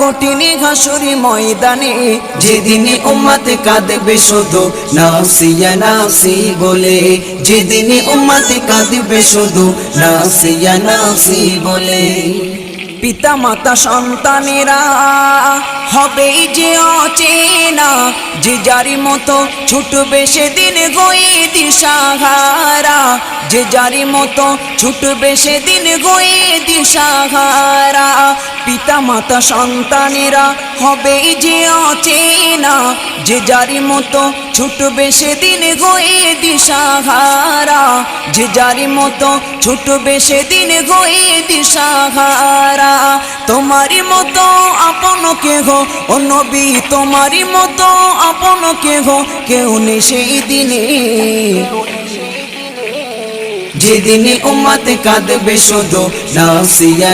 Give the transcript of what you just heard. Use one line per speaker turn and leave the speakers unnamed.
কঠিন হাসুরি ময়দানে, যেদিন উম্মত কাঁদবে শুধু নাফসি ইয়া নাফসি বলে, যেদিন উম্মত কাঁদবে শুধু নাফসি ইয়া নাফসি বলে। পিতা মাতা সন্তানেরা হবেই যে অচেনা, যে যারি মতো ছুটবে সেদিন গয়ে দিশাহারা, যে যারি মতো ছুটবে সেদিন গয়ে দিশাহারা। পিতা মাতা সন্তানেরা হবেই যে অচেনা, যে যারি মতো ছুটবে সেদিন গয়ে দিশাহারা, যে যারি মতো ছুটবে সেদিন গয়ে দিশাহারা। তোমারি মতো আপন কেহ ও নবী, তোমারি মতো আপন কেহ কেউ নেই সেই দিনে, যেদিন উম্মত কাঁদবে শুধু নাফসি ইয়া